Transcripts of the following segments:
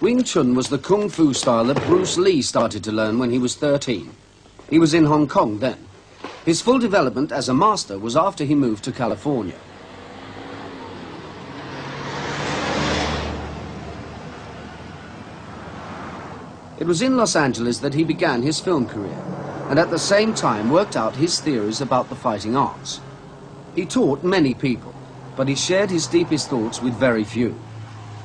Wing Chun was the kung fu style that Bruce Lee started to learn when he was 13. He was in Hong Kong then. His full development as a master was after he moved to California. It was in Los Angeles that he began his film career, and at the same time worked out his theories about the fighting arts. He taught many people, but he shared his deepest thoughts with very few.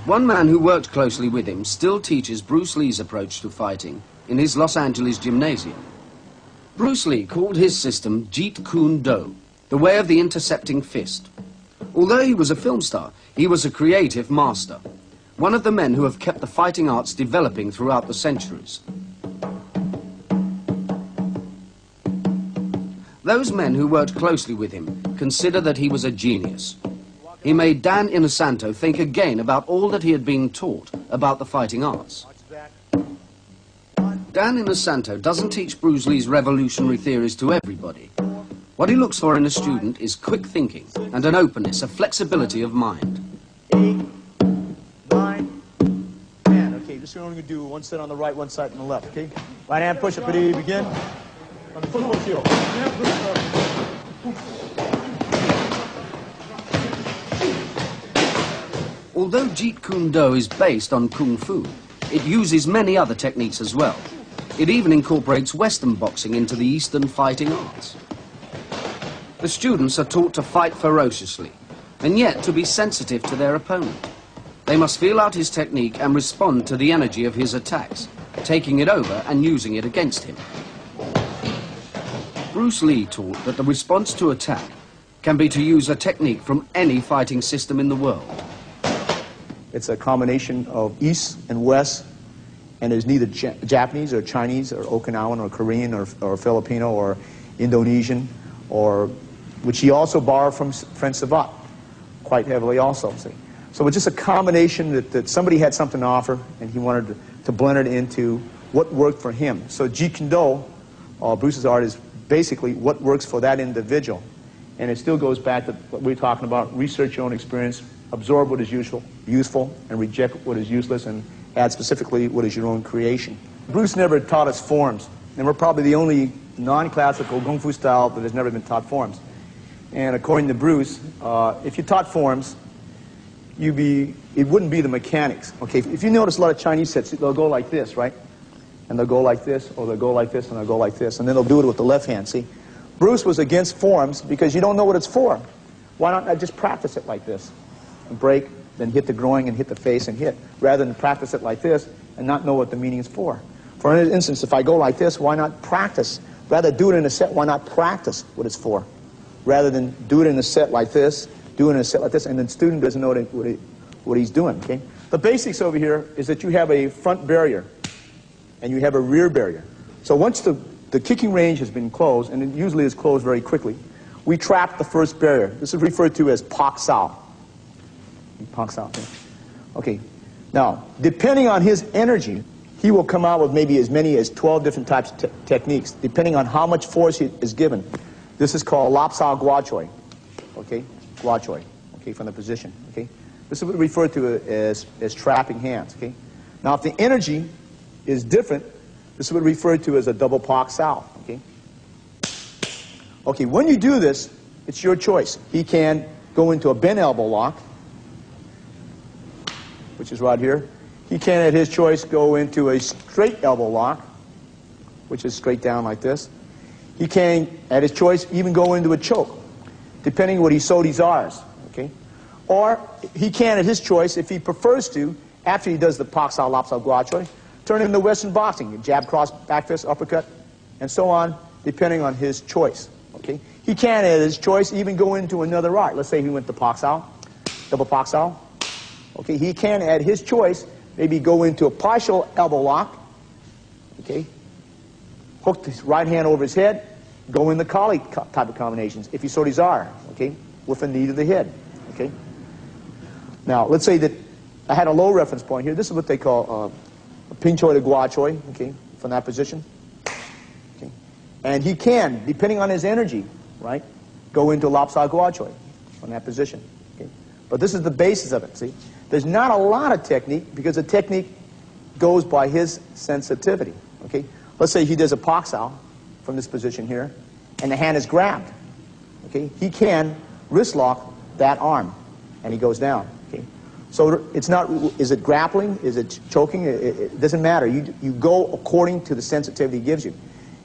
One man who worked closely with him still teaches Bruce Lee's approach to fighting in his Los Angeles gymnasium. Bruce Lee called his system Jeet Kune Do, the way of the intercepting fist. Although he was a film star, he was a creative master, one of the men who have kept the fighting arts developing throughout the centuries. Those men who worked closely with him consider that he was a genius. He made Dan Inosanto think again about all that he had been taught about the fighting arts. Dan Inosanto doesn't teach Bruce Lee's revolutionary theories to everybody. What he looks for in a student is quick thinking and an openness, a flexibility of mind. 8, 9, 10. Okay, this is only going to do one set on the right, one side on the left, okay? Right hand push-up, ready, begin. On the football field. Although Jeet Kune Do is based on Kung Fu, it uses many other techniques as well. It even incorporates Western boxing into the Eastern fighting arts. The students are taught to fight ferociously, and yet to be sensitive to their opponent. They must feel out his technique and respond to the energy of his attacks, taking it over and using it against him. Bruce Lee taught that the response to attack can be to use a technique from any fighting system in the world. It's a combination of East and West, and there's neither Japanese or Chinese or Okinawan or Korean or Filipino or Indonesian, or which he also borrowed from French Savate quite heavily also. See? So it's just a combination that somebody had something to offer, and he wanted to blend it into what worked for him. So Jeet Kune Do, Bruce's art, is basically what works for that individual. And it still goes back to what we were talking about: research your own experience, absorb what is useful, and reject what is useless, and add specifically what is your own creation. Bruce never taught us forms, and we're probably the only non-classical Kung Fu style that has never been taught forms. And according to Bruce, if you taught forms, it wouldn't be the mechanics. Okay, if you notice a lot of Chinese sets, they'll go like this, right? And they'll go like this, or they'll go like this, and they'll go like this, and then they'll do it with the left hand, see? Bruce was against forms because you don't know what it's for. Why not just practice it like this? And break, then hit the groin and hit the face and hit, rather than practice it like this and not know what the meaning is for. For instance, if I go like this, why not practice? Rather do it in a set, why not practice what it's for? Rather than do it in a set like this, do it in a set like this, and the student doesn't know what he's doing, okay? The basics over here is that you have a front barrier and you have a rear barrier. So once the kicking range has been closed, and it usually is closed very quickly, we trap the first barrier. This is referred to as Pak Sao. Pak Sao. Okay. Now, depending on his energy, he will come out with maybe as many as 12 different types of techniques, depending on how much force he is given. This is called Lap Sao Gua Choi. Okay? Gua Choi. Okay, from the position. Okay? This is what we refer to as trapping hands. Okay? Now, if the energy is different, this is what we refer to as a double Pak Sao. Okay? Okay, when you do this, it's your choice. He can go into a bent elbow lock, which is right here. He can, at his choice, go into a straight elbow lock, which is straight down like this. He can, at his choice, even go into a choke, depending on what he so desires. Okay? Or he can, at his choice, if he prefers to, after he does the Pak Sao, Lap Sao, Gua Choi, turn it into Western boxing, jab, cross, back fist, uppercut, and so on, depending on his choice. Okay? He can, at his choice, even go into another art. Let's say he went to Pak Sao, double Pak Sao. Okay, he can, at his choice, maybe go into a partial elbow lock. Okay, hook his right hand over his head, go in the collie type of combinations, if he so desire. Okay, with a knee to the head. Okay. Now, let's say that I had a low reference point here. This is what they call a Ping Choi to Gua Choi. Okay, from that position. Okay, and he can, depending on his energy, right, go into Lap Sao Gua Choi from that position. Okay, but this is the basis of it. See. There's not a lot of technique, because the technique goes by his sensitivity. Okay? Let's say he does a Pak-Sao from this position here, and the hand is grabbed. Okay? He can wrist lock that arm, and he goes down. Okay? So it's not, is it grappling? Is it choking? It doesn't matter. You go according to the sensitivity he gives you.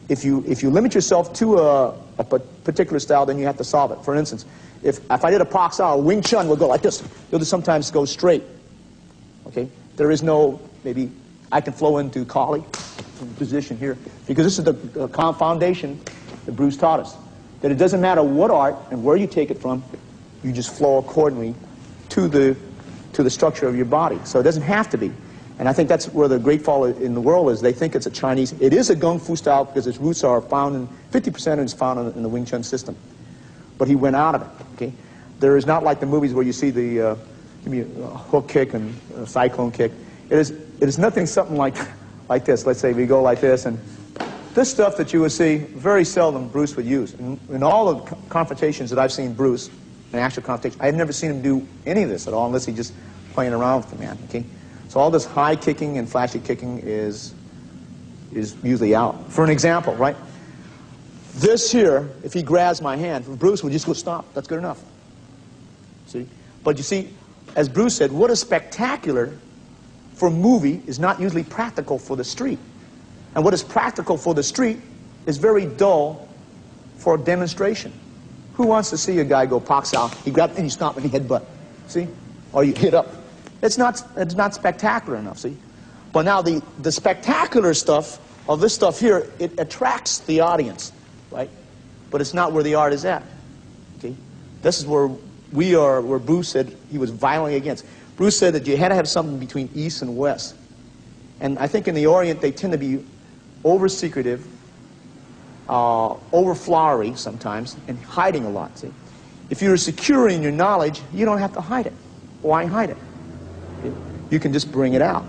If you limit yourself to a particular style, then you have to solve it. For instance, if I did a Pak-Sao, Wing Chun will go like this. You'll just sometimes go straight. Okay? There is no, maybe I can flow into Kali position here, because this is the foundation that Bruce taught us. That it doesn't matter what art and where you take it from, you just flow accordingly to the structure of your body. So it doesn't have to be. And I think that's where the great fall in the world is. They think it's a Chinese. It is a Kung Fu style because its roots are found in, 50% is found in the Wing Chun system. But he went out of it. Okay? There is not like the movies where you see the give me a hook kick and a cyclone kick. It is nothing something like this. Let's say we go like this, and this stuff that you would see, very seldom Bruce would use. In all the confrontations that I've seen Bruce, an actual confrontation, I've never seen him do any of this at all, unless he's just playing around with the man. Okay? So all this high kicking and flashy kicking is usually out. For an example, right? This here, if he grabs my hand, Bruce would just go, stop. That's good enough. See? But you see, as Bruce said, what is spectacular for a movie is not usually practical for the street. And what is practical for the street is very dull for a demonstration. Who wants to see a guy go Pak-Sao, he grabs and he stomps and he headbutt? See? Or you hit up. It's not spectacular enough, see? But now the spectacular stuff of this stuff here, it attracts the audience, right? But it's not where the art is at. Okay? This is where we are, where Bruce said he was violently against. Bruce said that you had to have something between East and West. And I think in the Orient they tend to be over-secretive, over-flowery sometimes, and hiding a lot, see? If you're secure in your knowledge, you don't have to hide it. Why hide it? You can just bring it out.